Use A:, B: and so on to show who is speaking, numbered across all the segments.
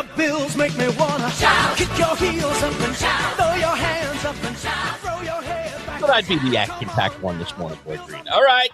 A: The Bills make me wanna shout. Kick your heels up and shout. Throw your hands up and shout. Throw your head back.
B: But I'd be the action-packed one this morning, Boyd Green. All right.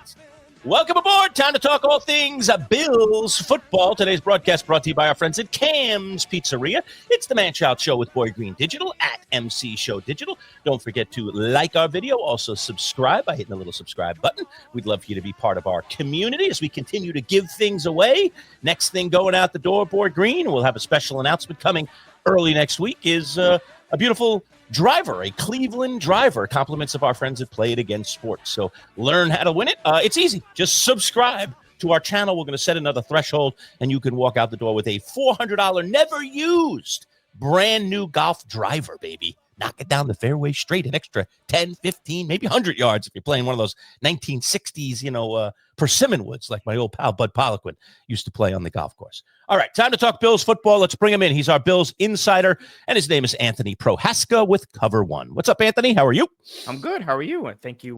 B: Welcome aboard. Time to talk all things Bills football. Today's broadcast brought to you by our friends at Cam's Pizzeria. It's the Manchild Show with Boyd Green Digital at MC Show Digital. Don't forget to like our video. Also subscribe by hitting the little subscribe button. We'd love for you to be part of our community as we continue to give things away. Next thing going out the door, Boyd Green, we'll have a special announcement coming early next week, is a beautiful driver, a Cleveland driver, compliments of our friends at Play It Again Sports. So learn how to win it. It's easy. Just subscribe to our channel. We're going to set another threshold, and you can walk out the door with a $400 never used brand new golf driver, baby. Knock it down the fairway straight, an extra 10, 15, maybe 100 yards if you're playing one of those 1960s, persimmon woods like my old pal Bud Poliquin used to play on the golf course. All right, time to talk Bills football. Let's bring him in. He's our Bills insider, and his name is Anthony Prohaska with Cover One. What's up, Anthony? How are you?
C: I'm good. How are you? And thank you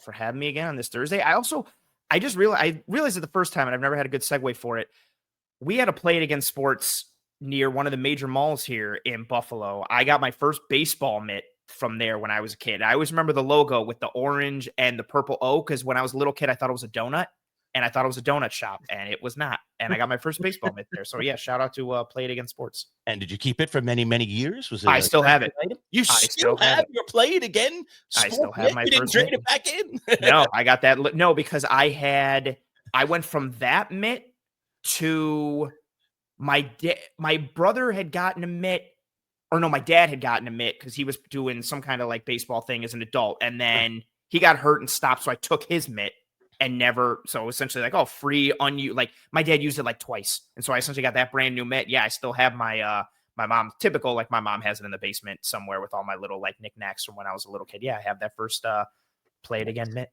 C: for having me again on this Thursday. I realized it the first time, and I've never had a good segue for it. We had a Play It Again Sports near one of the major malls here in Buffalo. I got my first baseball mitt from there when I was a kid. I always remember the logo with the orange and the purple O, because when I was a little kid, I thought it was a donut, and I thought it was a donut shop, and it was not. And I got my first baseball mitt there. So yeah, shout out to Play It Again Sports.
B: And did you keep it for many, many years? Was it?
C: I still have it.
B: You still have your Play It Again
C: I still have my
B: You didn't
C: first
B: trade
C: mitt.
B: it back in?
C: No, I got that. No, because I went from that mitt to my brother had gotten a mitt, or no, my dad had gotten a mitt because he was doing some kind of like baseball thing as an adult. And then he got hurt and stopped. So I took his mitt and so essentially like, free on you. Like my dad used it like twice. And so I essentially got that brand new mitt. Yeah. I still have my mom, typical, like my mom has it in the basement somewhere with all my little like knickknacks from when I was a little kid. Yeah. I have that first Play It Again mitt.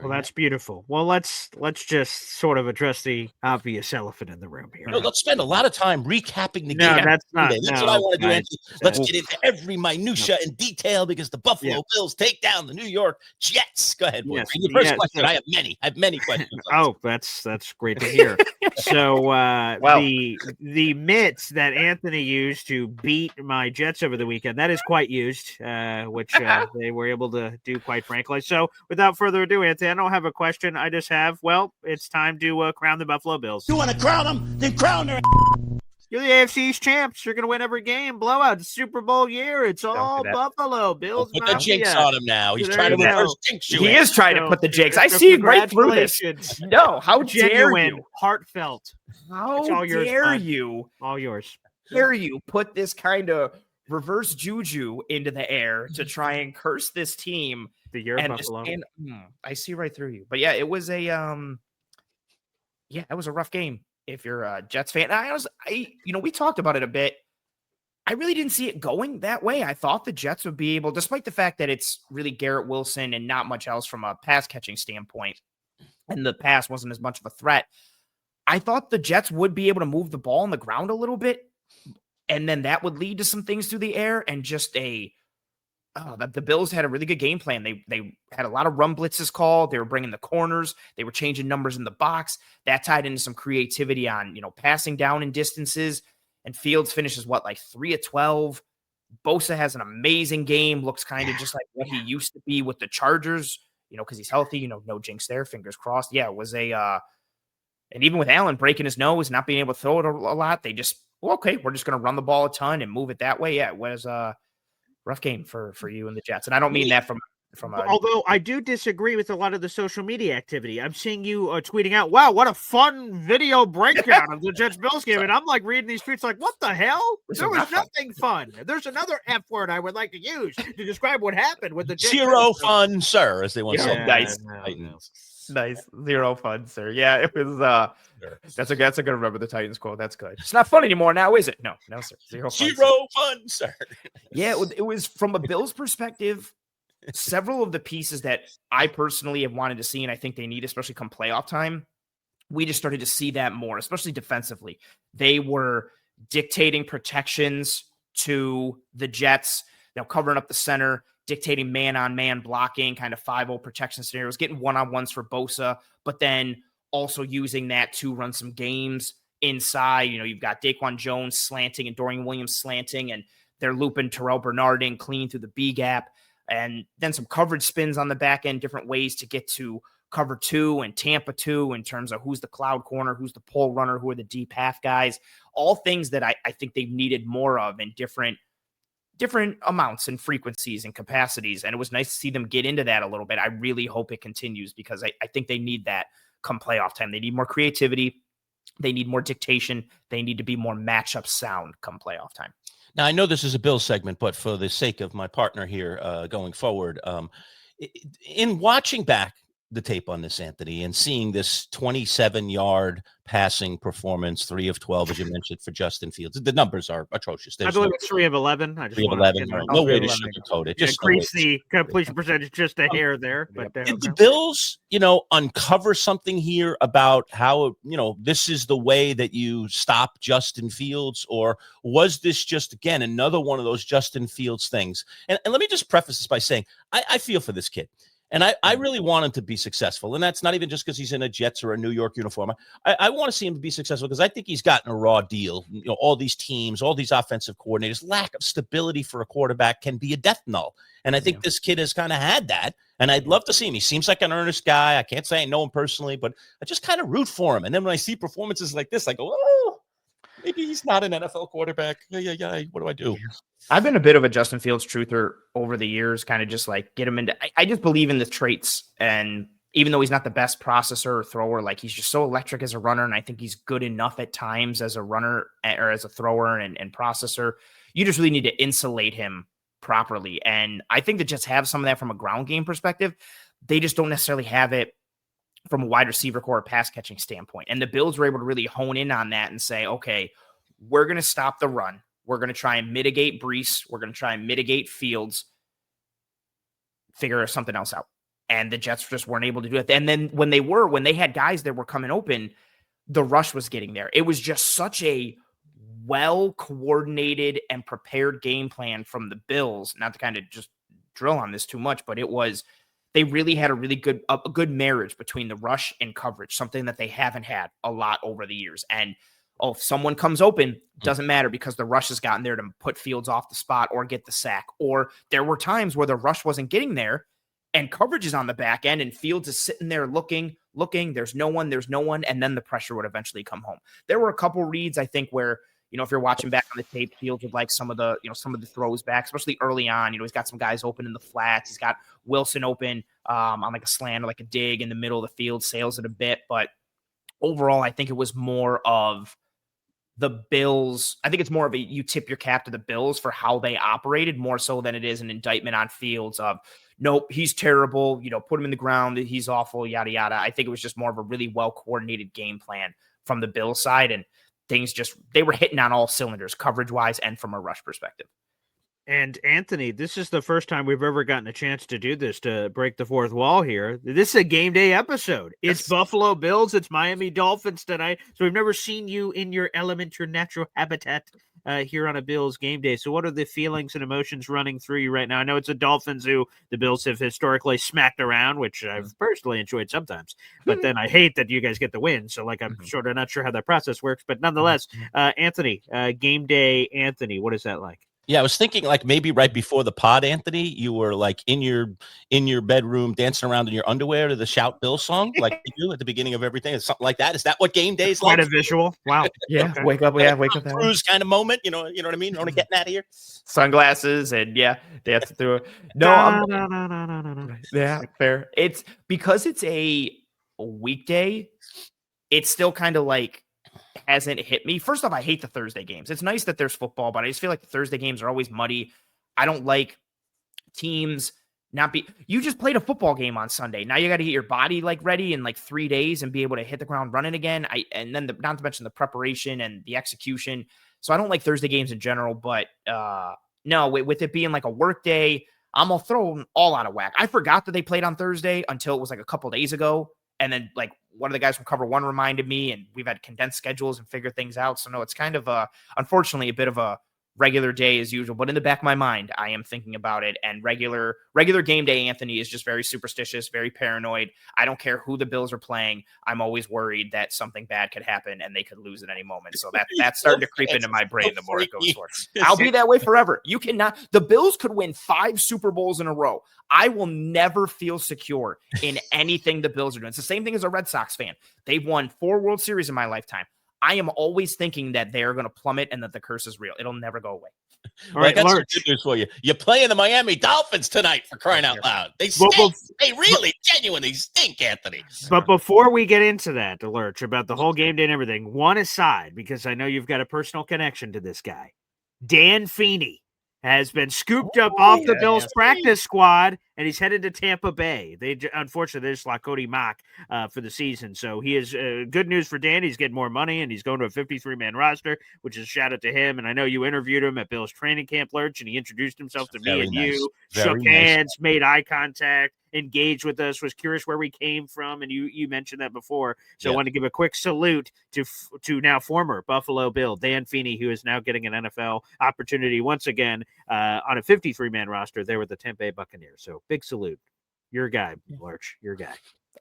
D: Well, that's beautiful. Well, let's just sort of address the obvious elephant in the room here.
B: No, let's spend a lot of time recapping the
D: No,
B: game.
D: that's not.
B: That's
D: no,
B: what I want to do,
D: guys.
B: Anthony. Let's get into every minutia and detail because the Buffalo Bills take down the New York Jets. Go ahead, boy.
D: Yes,
B: Your first
D: yes,
B: question.
D: so-
B: I have many questions.
D: Oh, that's great to hear. So
C: Well.
D: the mitts that Anthony used to beat my Jets over the weekend, that is quite used, which they were able to do, quite frankly. So without further ado, Anthony, I don't have a question. I just have, it's time to crown the Buffalo Bills.
A: You want to crown them? Then crown their.
D: You're the AFC East champs. You're going to win every game. Blowout. It's Super Bowl year. It's all
C: do that.
D: Buffalo Bills.
B: Put the jinx
D: Mafia.
B: on him now. He's
D: There
B: trying to
D: you go.
B: reverse jinx you.
C: He is trying to put the jinx. I
D: So
C: see right through this.
D: congratulations.
C: No, how dare
D: Genuine,
C: you?
D: heartfelt. It's
C: How
D: all yours,
C: dare
D: bud.
C: you?
D: All yours.
C: Dare you put this kind of reverse juju into the air to try and curse this team?
D: The year of
C: And
D: Buffalo.
C: I see right through you. But yeah, it was it was a rough game if you're a Jets fan. We talked about it a bit. I really didn't see it going that way. I thought the Jets would be able, despite the fact that it's really Garrett Wilson and not much else from a pass catching standpoint, and the pass wasn't as much of a threat. I thought the Jets would be able to move the ball on the ground a little bit, and then that would lead to some things through the air and just the Bills had a really good game plan. They had a lot of run blitzes called. They were bringing the corners. They were changing numbers in the box. That tied into some creativity on, passing down in distances. And Fields finishes, like 3 of 12. Bosa has an amazing game. Looks kind of just like what he used to be with the Chargers, because he's healthy. No jinx there. Fingers crossed. Yeah, it was and even with Allen breaking his nose, not being able to throw it a lot, they just, okay, we're just going to run the ball a ton and move it that way. Yeah, it was rough game for you and the Jets. And I don't mean that from
D: although I do disagree with a lot of the social media activity. I'm seeing you tweeting out, wow, what a fun video breakdown of the Jets-Bills game. And I'm like reading these tweets like, what the hell? There was nothing fun. There's another F word I would like to use to describe what happened with the Jets.
B: Zero fun, sir, as they once said.
C: Nice. Nice. Zero fun, sir. Yeah, it was that's a good remember the Titans quote. That's good. It's not fun anymore now, is it? No, sir. Zero
B: fun, sir.
C: Yeah, it was from a Bills perspective. Several of the pieces that I personally have wanted to see, and I think they need, especially come playoff time, we just started to see that more, especially defensively. They were dictating protections to the Jets, covering up the center, dictating man-on-man blocking, kind of 5-0 protection scenarios, getting one-on-ones for Bosa, but then also using that to run some games, inside. You've got Daquan Jones slanting and Dorian Williams slanting, and they're looping Terrell Bernard in clean through the B gap. And then some coverage spins on the back end, different ways to get to cover 2 and Tampa 2 in terms of who's the cloud corner, who's the pole runner, who are the deep half guys, all things that I think they've needed more of in different amounts and frequencies and capacities. And it was nice to see them get into that a little bit. I really hope it continues because I think they need that come playoff time. They need more creativity. They need more dictation. They need to be more matchup sound come playoff time.
B: Now, I know this is a Bills segment, but for the sake of my partner here going forward, in watching back the tape on this, Anthony, and seeing this 27-yard passing performance, 3 of 12, as you mentioned, for Justin Fields. The numbers are atrocious.
D: I believe it's 3 of 11.
B: 3 of 11. No way to sugarcoat it. Just
D: increase the completion percentage just a hair there. But
B: did the Bills, uncover something here about how, this is the way that you stop Justin Fields? Or was this just, again, another one of those Justin Fields things? And let me just preface this by saying, I feel for this kid. And I really want him to be successful. And that's not even just because he's in a Jets or a New York uniform. I want to see him to be successful because I think he's gotten a raw deal. All these teams, all these offensive coordinators, lack of stability for a quarterback can be a death knell. And I think this kid has kind of had that. And I'd love to see him. He seems like an earnest guy. I can't say I know him personally, but I just kind of root for him. And then when I see performances like this, I go, oh, maybe he's not an NFL quarterback. Yeah. What do I do?
C: I've been a bit of a Justin Fields truther over the years, kind of just like get him into, I just believe in the traits. And even though he's not the best processor or thrower, like he's just so electric as a runner. And I think he's good enough at times as a runner or as a thrower and processor. You just really need to insulate him properly. And I think the Jets have some of that from a ground game perspective. They just don't necessarily have it from a wide receiver core or pass catching standpoint. And the Bills were able to really hone in on that and say, okay, we're going to stop the run. We're going to try and mitigate Brees. We're going to try and mitigate Fields, figure something else out. And the Jets just weren't able to do it. And then when they had guys that were coming open, the rush was getting there. It was just such a well-coordinated and prepared game plan from the Bills, not to kind of just drill on this too much, but they really had a good marriage between the rush and coverage, something that they haven't had a lot over the years. And if someone comes open, doesn't matter because the rush has gotten there to put Fields off the spot or get the sack. Or there were times where the rush wasn't getting there and coverage is on the back end and Fields is sitting there looking, there's no one. And then the pressure would eventually come home. There were a couple reads, I think, where, if you're watching back on the tape, Fields would like some of the throws back, especially early on. He's got some guys open in the flats. He's got Wilson open on like a slant or like a dig in the middle of the field, sails it a bit. But overall, I think it was more of the Bills. I think it's more of you tip your cap to the Bills for how they operated more so than it is an indictment on Fields of, nope, he's terrible, put him in the ground, he's awful, yada, yada. I think it was just more of a really well-coordinated game plan from the Bills side, and they were hitting on all cylinders, coverage-wise and from a rush perspective.
D: And Anthony, this is the first time we've ever gotten a chance to do this, to break the fourth wall here. This is a game day episode. It's Buffalo Bills. It's Miami Dolphins tonight. So we've never seen you in your element, your natural habitat here on a Bills game day. So what are the feelings and emotions running through you right now? I know it's the Dolphins who the Bills have historically smacked around, which I've personally enjoyed sometimes. But then I hate that you guys get the win. So I'm sort of not sure how that process works. But nonetheless, Anthony, game day Anthony, what is that like?
B: Yeah, I was thinking maybe right before the pod, Anthony, you were in your bedroom dancing around in your underwear to the Shout Bill song, like you do at the beginning of everything. It's something like that. Is that what game day is like?
D: Quite a visual. Wow.
C: Yeah. Okay. Wake up.
B: Cruise kind of moment. You know what I mean? Want to get out of here?
C: Sunglasses and dance through it. No. Yeah, fair. It's because it's a weekday. It's still kind of hasn't hit me. First off, I hate the Thursday games. It's nice that there's football, but I just feel like the Thursday games are always muddy. I don't like teams you just played a football game on Sunday. Now you got to get your body ready in 3 days and be able to hit the ground running again. And then not to mention the preparation and the execution. So I don't like Thursday games in general, but no, with it being a work day, I'm going to throw them all out of whack. I forgot that they played on Thursday until it was a couple days ago. And then one of the guys from Cover One reminded me, and we've had condensed schedules and figure things out. So no, it's kind of unfortunately a bit of a regular day as usual. But in the back of my mind, I am thinking about it. And regular game day Anthony is just very superstitious, very paranoid. I don't care who the Bills are playing. I'm always worried that something bad could happen and they could lose at any moment. So that's starting to creep into my brain the more it goes forward. I'll be that way forever. You cannot. The Bills could win 5 Super Bowls in a row. I will never feel secure in anything the Bills are doing. It's the same thing as a Red Sox fan. They've won 4 World Series in my lifetime. I am always thinking that they're going to plummet and that the curse is real. It'll never go away.
B: All right, that's some good news for you. You're playing the Miami Dolphins tonight, for crying out loud. They stink. They really genuinely stink, Anthony.
D: But before we get into that, Lerch, about the whole game day and everything, one aside, because I know you've got a personal connection to this guy. Dan Feeney has been scooped up off the Bills practice squad, and he's headed to Tampa Bay. Unfortunately, they just lost Cody Mock for the season. So he is good news for Dan. He's getting more money, and he's going to a 53-man roster, which is a shout out to him. And I know you interviewed him at Bills training camp, Lerch, and he introduced himself to me and you, shook hands, made eye contact, engaged with us, was curious where we came from, and you mentioned that before. So I want to give a quick salute to now former Buffalo Bill Dan Feeney, who is now getting an NFL opportunity once again on a 53-man roster there with the Tampa Bay Buccaneers. So big salute. Your guy, Lerch, your guy.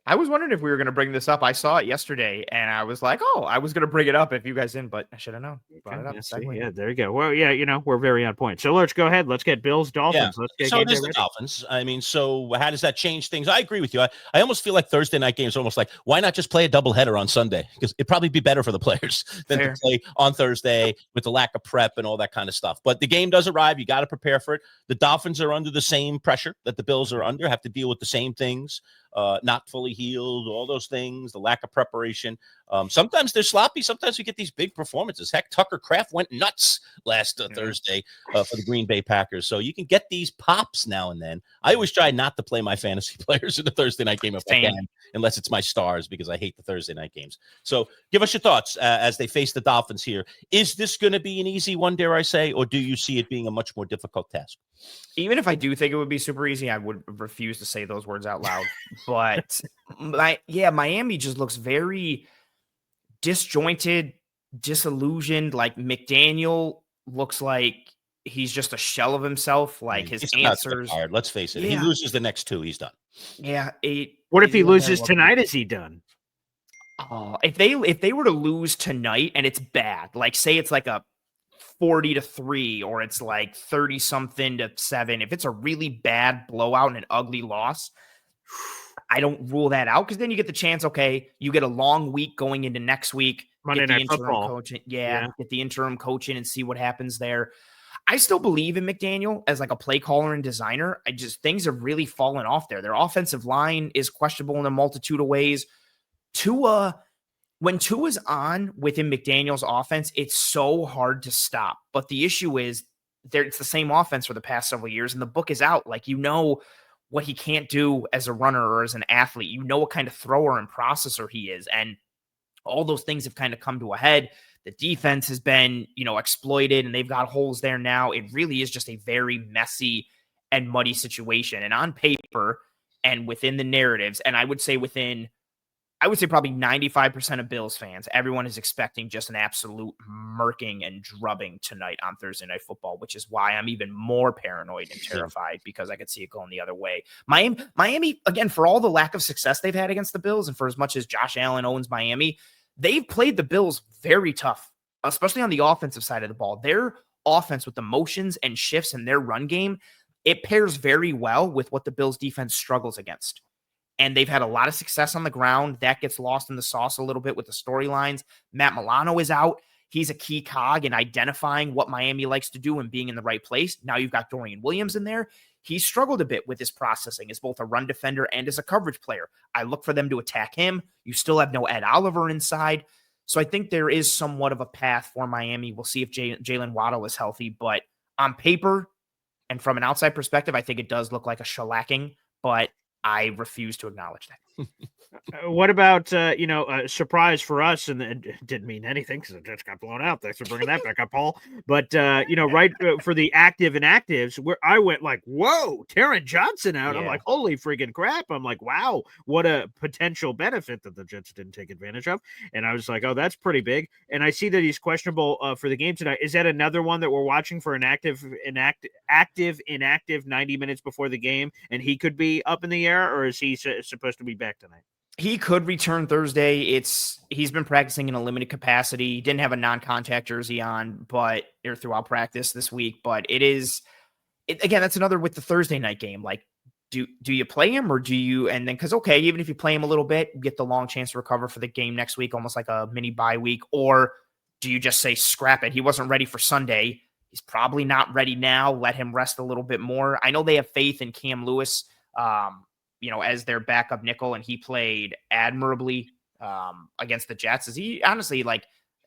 C: I was wondering if we were going to bring this up. I saw it yesterday, and I was like, I was going to bring it up if you guys didn't, but I should have known. Brought it up.
D: Yeah, there you go. Well, yeah, we're very on point. So let's go ahead. Let's get Bills, Dolphins.
B: Yeah. So it is the Dolphins. I mean, so how does that change things? I agree with you. I almost feel like Thursday night games are almost like, why not just play a doubleheader on Sunday? Because it'd probably be better for the players than to play on Thursday with the lack of prep and all that kind of stuff. But the game does arrive. You got to prepare for it. The Dolphins are under the same pressure that the Bills are under, have to deal with the same things. Not fully healed, all those things, the lack of preparation. Sometimes they're sloppy. Sometimes we get these big performances. Heck, Tucker Kraft went nuts last Thursday for the Green Bay Packers. So you can get these pops now and then. I always try not to play my fantasy players in the Thursday night game if I can, unless it's my stars, because I hate the Thursday night games. So give us your thoughts as they face the Dolphins here. Is this going to be an easy one, dare I say, or do you see it being a much more difficult task?
C: Even if I do think it would be super easy, I would refuse to say those words out loud. But Miami just looks very disjointed, disillusioned. Like McDaniel looks like he's just a shell of himself. Like his answers.
B: Let's face it. If he loses the next 2, he's done.
C: Yeah.
D: What if he loses tonight? Is he done?
C: If they were to lose tonight and it's bad, like say it's like a 40-3 or it's like 30-something to 7. If it's a really bad blowout and an ugly loss, I don't rule that out, because then you get the chance. Okay, you get a long week going into next week.
D: Monday Night Football.
C: Get the interim coach in and see what happens there. I still believe in McDaniel as like a play caller and designer. Things have really fallen off there. Their offensive line is questionable in a multitude of ways. When Tua's on within McDaniel's offense, it's so hard to stop. But the issue is it's the same offense for the past several years, and the book is out. Like, you know what he can't do as a runner or as an athlete. You know what kind of thrower and processor he is. And all those things have kind of come to a head. The defense has been, exploited, and they've got holes there now. It really is just a very messy and muddy situation. And on paper and within the narratives, and I would say probably 95% of Bills fans, everyone is expecting just an absolute murking and drubbing tonight on Thursday Night Football, which is why I'm even more paranoid and terrified, because I could see it going the other way. Miami, again, for all the lack of success they've had against the Bills, and for as much as Josh Allen owns Miami, they've played the Bills very tough, especially on the offensive side of the ball. Their offense with the motions and shifts in their run game, it pairs very well with what the Bills defense struggles against. And they've had a lot of success on the ground. That gets lost in the sauce a little bit with the storylines. Matt Milano is out. He's a key cog in identifying what Miami likes to do and being in the right place. Now you've got Dorian Williams in there. He struggled a bit with his processing as both a run defender and as a coverage player. I look for them to attack him. You still have no Ed Oliver inside. So I think there is somewhat of a path for Miami. We'll see if Jalen Waddle is healthy. But on paper and from an outside perspective, I think it does look like a shellacking. But I refuse to acknowledge that.
D: What about a surprise for us? And it didn't mean anything because the Jets got blown out. Thanks for bringing that back up, Paul. But for the active inactives, where I went like, whoa, Taron Johnson out.
C: Yeah.
D: I'm like, holy freaking crap! I'm like, wow, what a potential benefit that the Jets didn't take advantage of. And I was like, oh, that's pretty big. And I see that he's questionable for the game tonight. Is that another one that we're watching for an active inactive 90 minutes before the game, and he could be up in the air, or is he supposed to be back tonight?
C: He could return Thursday. He's been practicing in a limited capacity. He didn't have a non-contact jersey on, or throughout practice this week. But again, that's another with the Thursday night game. Like, do you play him or do you? And then even if you play him a little bit, you get the long chance to recover for the game next week, almost like a mini bye week. Or do you just say scrap it? He wasn't ready for Sunday. He's probably not ready now. Let him rest a little bit more. I know they have faith in Cam Lewis. As their backup nickel, and he played admirably against the Jets. Is he honestly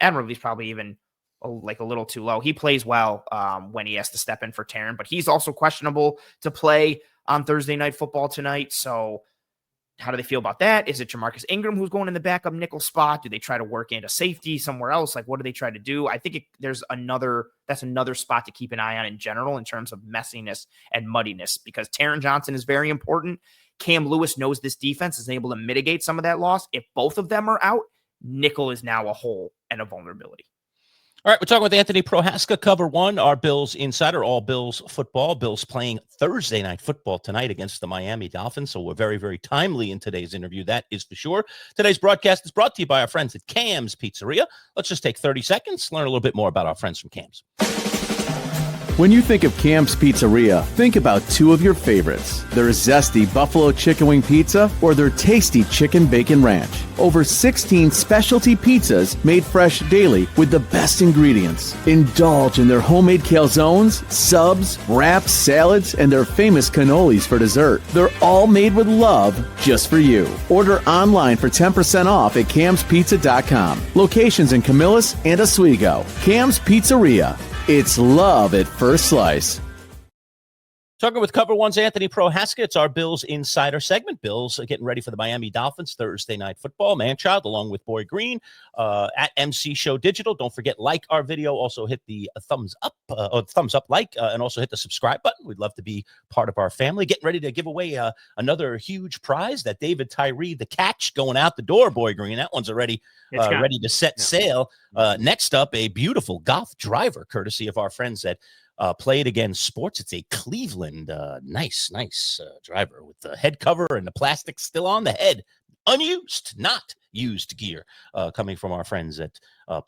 C: admirably is probably even a little too low. He plays well when he has to step in for Taron, but he's also questionable to play on Thursday Night Football tonight. So how do they feel about that? Is it Jamarcus Ingram who's going in the backup nickel spot? Do they try to work into safety somewhere else? Like, what do they try to do? I think that's another spot to keep an eye on in general in terms of messiness and muddiness, because Taron Johnson is very important. Cam Lewis knows this defense is able to mitigate some of that loss. If both of them are out, nickel is now a hole and a vulnerability.
B: All right, we're talking with Anthony Prohaska, Cover One, our Bills insider, all Bills football. Bills playing Thursday Night Football tonight against the Miami Dolphins, so we're very, very timely in today's interview, that is for sure. Today's broadcast is brought to you by our friends at Cam's Pizzeria. Let's just take 30 seconds, learn a little bit more about our friends from Cam's.
E: When you think of Cam's Pizzeria, think about two of your favorites, their zesty buffalo chicken wing pizza or their tasty chicken bacon ranch. Over 16 specialty pizzas made fresh daily with the best ingredients. Indulge in their homemade calzones, subs, wraps, salads, and their famous cannolis for dessert. They're all made with love just for you. Order online for 10% off at camspizza.com. Locations in Camillus and Oswego. Cam's Pizzeria. It's love at first slice.
B: Talking with Cover One's Anthony Prohaska. It's our Bills Insider segment. Bills are getting ready for the Miami Dolphins Thursday Night Football. Manchild, along with Boy Green, at MC Show Digital. Don't forget, like our video. Also hit the thumbs up like, and also hit the subscribe button. We'd love to be part of our family. Getting ready to give away another huge prize, that David Tyree, the catch, going out the door, Boy Green. That one's already ready to set sail. Next up, a beautiful golf driver, courtesy of our friends at Play It Again Sports. It's a Cleveland, nice driver with the head cover and the plastic still on the head. Unused, not used gear, coming from our friends at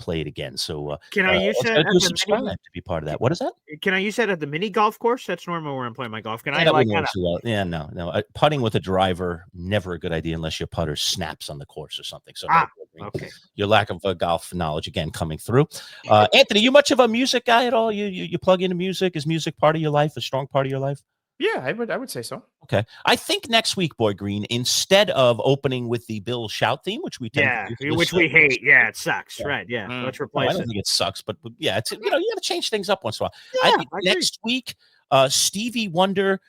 B: Play It Again. So
D: can I use that
B: subscribe to be part of that? What is that?
D: Can I use that at the mini golf course? That's normally where I'm playing my golf. Can I
B: no. Putting with a driver, never a good idea unless your putter snaps on the course or something. So
D: okay.
B: Your lack of golf knowledge again coming through. Anthony, you much of a music guy at all? You plug into music? Is music part of your life? A strong part of your life?
C: Yeah, I would say so.
B: Okay. I think next week, Boy Green, instead of opening with the Bills shout theme, which we tend to do,
D: which we hate. Yeah, it sucks. Yeah. Right. Yeah. Let's replace
B: I don't think it sucks, but yeah, it's you got to change things up once in a while.
D: Yeah,
B: I think next week, Stevie Wonder,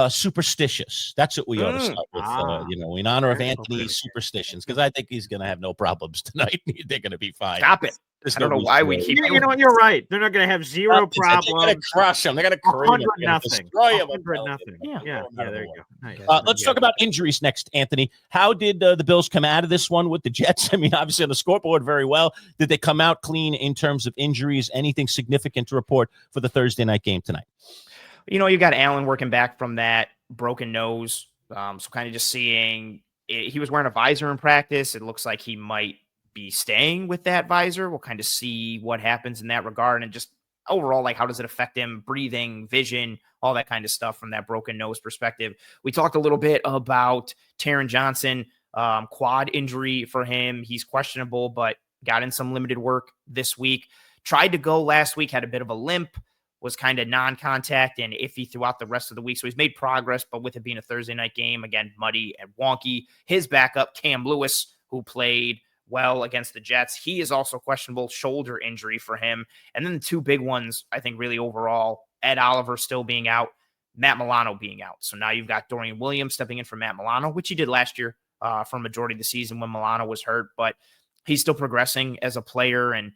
B: Superstitious. That's what we ought to start with. In honor of Anthony's superstitions, because I think he's going to have no problems tonight. They're going to be fine.
C: Stop it. I don't know why we keep.
D: You know what? You're right. They're not going to have zero problems.
B: They're going to crush them. They're going to create them. Destroy them.
D: 100-0. Yeah. There you go. Nice.
B: Let's talk about injuries next, Anthony. How did the Bills come out of this one with the Jets? I mean, obviously on the scoreboard very well. Did they come out clean in terms of injuries? Anything significant to report for the Thursday night game tonight?
C: You got Allen working back from that broken nose. So kind of just seeing he was wearing a visor in practice. It looks like he might be staying with that visor. We'll kind of see what happens in that regard, and just overall, like, how does it affect him, breathing, vision, all that kind of stuff from that broken nose perspective. We talked a little bit about Taron Johnson, quad injury for him. He's questionable, but got in some limited work this week. Tried to go last week, had a bit of a limp, was kind of non-contact and iffy throughout the rest of the week. So he's made progress, but with it being a Thursday night game, again, muddy and wonky. His backup, Cam Lewis, who played well against the Jets, he is also questionable, shoulder injury for him. And then the two big ones, I think, really overall, Ed Oliver still being out, Matt Milano being out. So now you've got Dorian Williams stepping in for Matt Milano, which he did last year for a majority of the season when Milano was hurt, but he's still progressing as a player and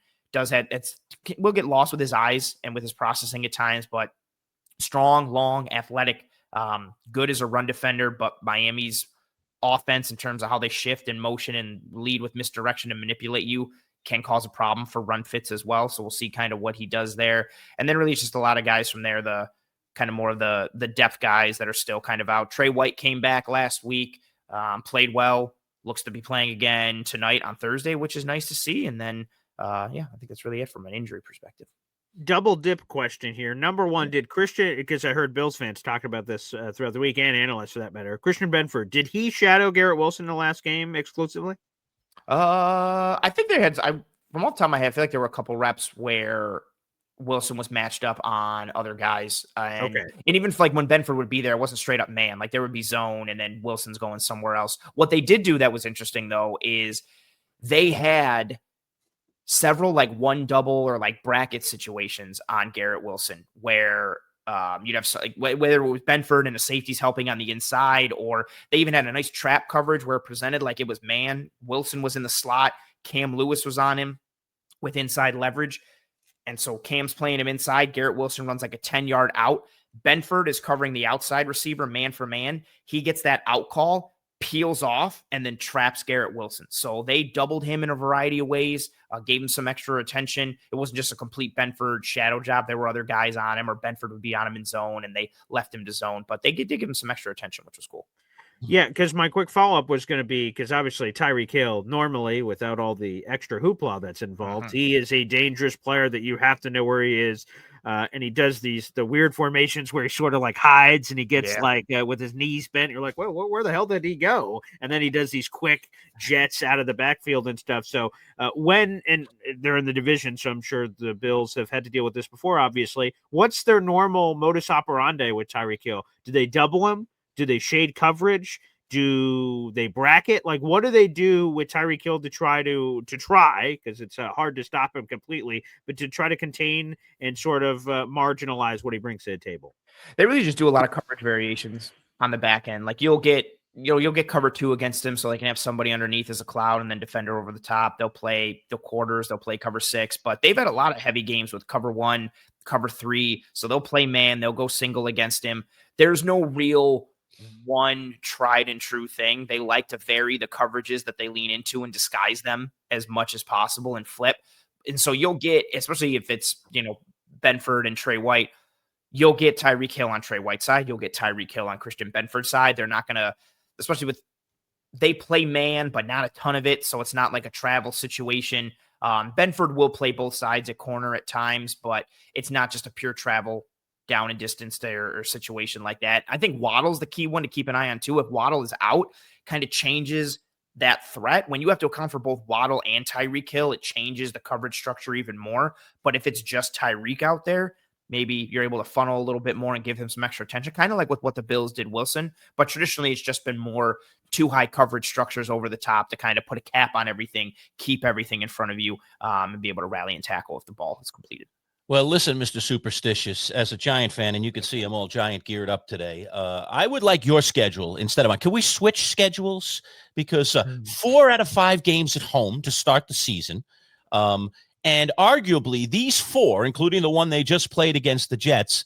C: will get lost with his eyes and with his processing at times, but strong, long, athletic, good as a run defender. But Miami's offense, in terms of how they shift in motion and lead with misdirection and manipulate you, can cause a problem for run fits as well. So we'll see kind of what he does there. And then really it's just a lot of guys from there, the kind of more of the depth guys that are still kind of out. Trey White came back last week, played well, looks to be playing again tonight on Thursday, which is nice to see. And then, I think that's really it from an injury perspective.
D: Double dip question here. Number one, did Christian, because I heard Bills fans talk about this throughout the week, and analysts for that matter, Christian Benford, did he shadow Garrett Wilson in the last game exclusively?
C: I think from all the time I had, I feel like there were a couple reps where Wilson was matched up on other guys. And even if, like, when Benford would be there, it wasn't straight up man. Like, there would be zone and then Wilson's going somewhere else. What they did do that was interesting, though, is they had several like one double or like bracket situations on Garrett Wilson where you'd have like, whether it was Benford and the safeties helping on the inside, or they even had a nice trap coverage where it presented like it was man. Wilson was in the slot. Cam Lewis was on him with inside leverage. And so Cam's playing him inside. Garrett Wilson runs like a 10-yard out. Benford is covering the outside receiver man for man. He gets that out call, peels off, and then traps Garrett Wilson. So they doubled him in a variety of ways, gave him some extra attention. It wasn't just a complete Benford shadow job. There were other guys on him, or Benford would be on him in zone, and they left him to zone. But they did give him some extra attention, which was cool.
D: Yeah, because my quick follow-up was going to be, because obviously Tyreek Hill, normally without all the extra hoopla that's involved, he is a dangerous player that you have to know where he is. And he does the weird formations where he sort of like hides and he gets with his knees bent. You're like, well, where the hell did he go? And then he does these quick jets out of the backfield and stuff. So and they're in the division, so I'm sure the Bills have had to deal with this before, obviously. What's their normal modus operandi with Tyreek Hill? Do they double him? Do they shade coverage? Do they bracket? Like, what do they do with Tyreek Hill to try, because it's hard to stop him completely, but to try to contain and sort of marginalize what he brings to the table?
C: They really just do a lot of coverage variations on the back end. Like you'll get cover 2 against him, so they can have somebody underneath as a cloud and then defender over the top. They'll play the quarters, they'll play cover 6, but they've had a lot of heavy games with cover 1, cover 3. So they'll play man, they'll go single against him. There's no real one tried and true thing. They like to vary the coverages that they lean into and disguise them as much as possible and flip. And so you'll get, especially if it's, Benford and Trey White, you'll get Tyreek Hill on Trey White's side. You'll get Tyreek Hill on Christian Benford's side. They're not going to, especially they play man, but not a ton of it. So it's not like a travel situation. Benford will play both sides at corner at times, but it's not just a pure travel down and distance there or situation like that. I think Waddle's the key one to keep an eye on too. If Waddle is out, kind of changes that threat. When you have to account for both Waddle and Tyreek Hill, it changes the coverage structure even more. But if it's just Tyreek out there, maybe you're able to funnel a little bit more and give him some extra attention, kind of like with what the Bills did Wilson. But traditionally, it's just been more too high coverage structures over the top to kind of put a cap on everything, keep everything in front of you, and be able to rally and tackle if the ball is completed.
B: Well, listen, Mr. Superstitious, as a Giant fan, and you can see I'm all Giant geared up today, I would like your schedule instead of mine. Can we switch schedules? Because 4 out of 5 games at home to start the season. And arguably these 4, including the one they just played against the Jets,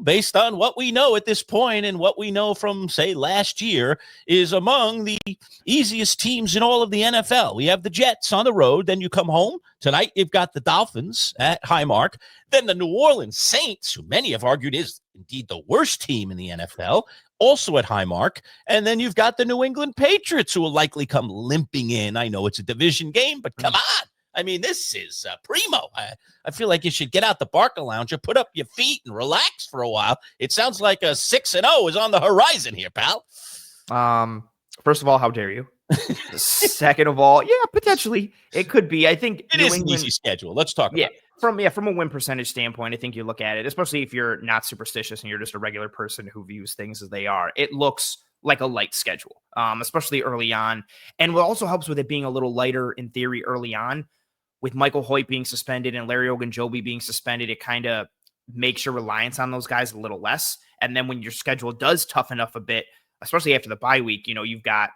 B: based on what we know at this point and what we know from, say, last year, is among the easiest teams in all of the NFL. We have the Jets on the road. Then you come home. Tonight, you've got the Dolphins at Highmark. Then the New Orleans Saints, who many have argued is indeed the worst team in the NFL, also at Highmark. And then you've got the New England Patriots, who will likely come limping in. I know it's a division game, but come on. I mean, this is primo. I feel like you should get out the Barca Lounger, put up your feet, and relax for a while. It sounds like a 6-0 is on the horizon here, pal.
C: First of all, how dare you? Second of all, yeah, potentially it could be. I think
B: it is an easy schedule. Let's talk about it.
C: From a win percentage standpoint, I think you look at it, especially if you're not superstitious and you're just a regular person who views things as they are. It looks like a light schedule, especially early on. And what also helps with it being a little lighter in theory early on, with Michael Hoyt being suspended and Larry Ogunjobi being suspended, it kind of makes your reliance on those guys a little less. And then when your schedule does toughen up a bit, especially after the bye week, you've got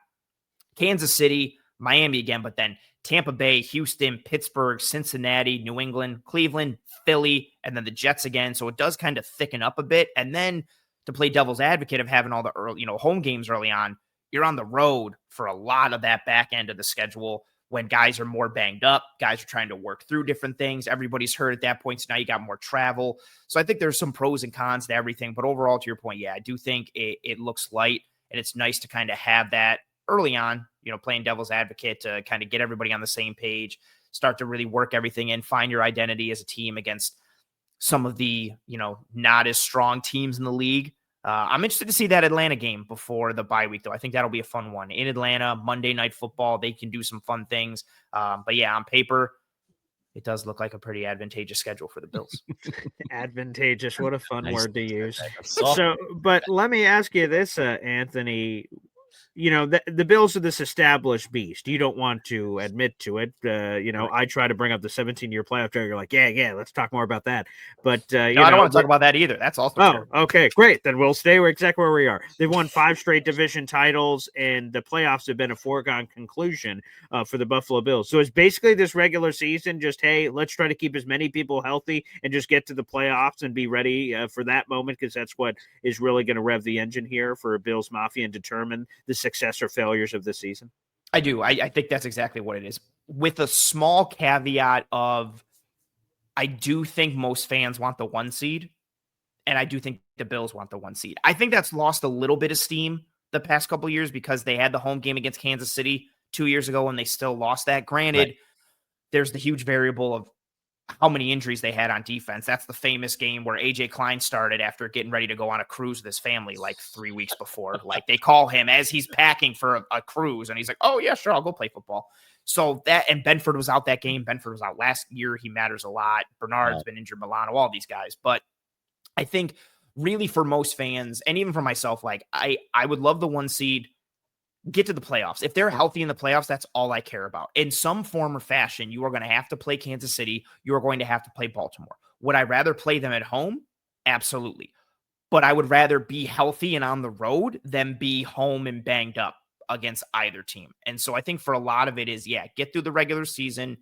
C: Kansas City, Miami again, but then Tampa Bay, Houston, Pittsburgh, Cincinnati, New England, Cleveland, Philly, and then the Jets again. So it does kind of thicken up a bit. And then to play devil's advocate of having all the early, home games early on, you're on the road for a lot of that back end of the schedule when guys are more banged up, guys are trying to work through different things. Everybody's hurt at that point. So now you got more travel. So I think there's some pros and cons to everything. But overall, to your point, yeah, I do think it looks light, and it's nice to kind of have that early on, playing devil's advocate to kind of get everybody on the same page, start to really work everything in, find your identity as a team against some of the, not as strong teams in the league. I'm interested to see that Atlanta game before the bye week, though. I think that'll be a fun one. In Atlanta, Monday Night Football, they can do some fun things. But yeah, on paper, it does look like a pretty advantageous schedule for the Bills.
D: Advantageous. What a fun
B: Nice.
D: word to use. So, but let me ask you this, Anthony. The Bills are this established beast. You don't want to admit to it. I try to bring up the 17-year playoff drag. You're like, yeah, let's talk more about that. But no,
C: I don't want to talk about that either. That's also true.
D: Okay, great. Then we'll stay exactly where we are. They've won 5 straight division titles, and the playoffs have been a foregone conclusion for the Buffalo Bills. So it's basically this regular season, just, hey, let's try to keep as many people healthy and just get to the playoffs and be ready for that moment, because that's what is really going to rev the engine here for Bills Mafia and determine the success or failures of this season.
C: I do. I think that's exactly what it is, with a small caveat of, I do think most fans want the 1 seed, and I do think the Bills want the 1 seed. I think that's lost a little bit of steam the past couple of years because they had the home game against Kansas City 2 years ago and they still lost that. Granted, right, there's the huge variable of how many injuries they had on defense. That's the famous game where AJ Klein started after getting ready to go on a cruise with his family like 3 weeks before. Like, they call him as he's packing for a cruise, and he's like, oh yeah, sure, I'll go play football. So that, and Benford was out that game. Benford was out last year. He matters a lot. Bernard's been injured, Milano, all these guys. But I think really for most fans, and even for myself, like I would love the 1 seed, get to the playoffs. If they're healthy in the playoffs, that's all I care about. In some form or fashion, you are going to have to play Kansas City. You are going to have to play Baltimore. Would I rather play them at home? Absolutely. But I would rather be healthy and on the road than be home and banged up against either team. And so I think for a lot of it is, get through the regular season.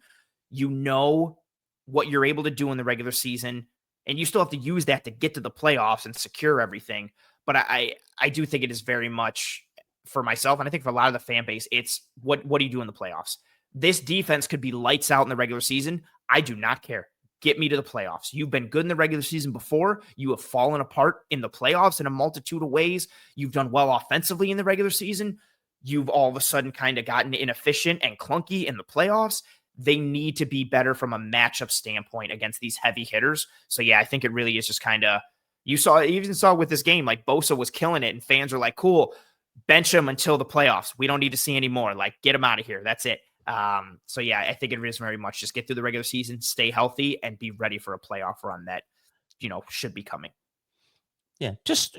C: You know what you're able to do in the regular season, and you still have to use that to get to the playoffs and secure everything. But I do think it is very much, for myself, and I think for a lot of the fan base, it's what do you do in the playoffs? This defense could be lights out in the regular season. I do not care. Get me to the playoffs. You've been good in the regular season before. You have fallen apart in the playoffs in a multitude of ways. You've done well offensively in the regular season. You've all of a sudden kind of gotten inefficient and clunky in the playoffs. They need to be better from a matchup standpoint against these heavy hitters. So I think it really is just kind of, you even saw with this game, like Bosa was killing it and fans are like, cool, bench him until the playoffs. We don't need to see any more. Like, get him out of here. That's it. So I think it is very much just get through the regular season, stay healthy, and be ready for a playoff run that, should be coming.
B: Yeah, just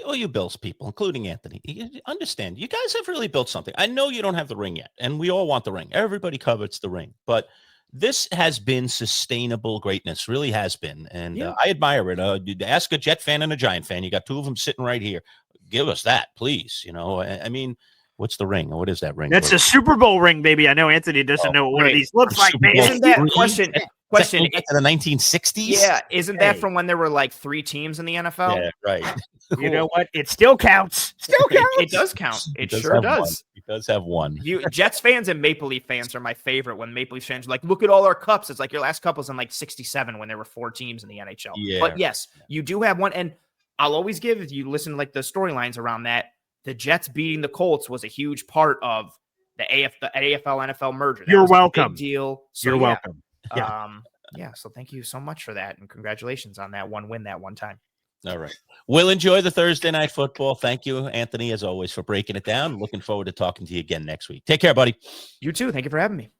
B: all you Bills people, including Anthony, you understand, you guys have really built something. I know you don't have the ring yet, and we all want the ring. Everybody covets the ring, but this has been sustainable greatness, really has been, and I admire it. Ask a Jet fan and a Giant fan. You got 2 of them sitting right here. Give us that, please. I mean, what's the ring? What is that ring?
D: That's a Super Bowl ring, baby. I know Anthony doesn't know what one of these looks like.
C: Isn't that question?
B: Question. It's in the 1960s.
C: Yeah, isn't that from when there were like 3 teams in the NFL?
B: Yeah, right.
D: Cool. You know what? It still counts. Still counts.
C: It does count. It sure does.
B: It does have one.
C: Jets fans and Maple Leaf fans are my favorite. When Maple Leaf fans are like, look at all our cups. It's like your last cup was in like 67 when there were 4 teams in the NHL.
B: Yeah.
C: But yes, you do have one. And I'll always give, if you listen to like the storylines around that, the Jets beating the Colts was a huge part of the AFL NFL merger.
D: You're welcome.
C: Big deal. So,
D: You're welcome.
C: Yeah. So thank you so much for that. And congratulations on that one win that one time.
B: All right. We'll enjoy the Thursday night football. Thank you, Anthony, as always, for breaking it down. Looking forward to talking to you again next week. Take care, buddy.
C: You too. Thank you for having me.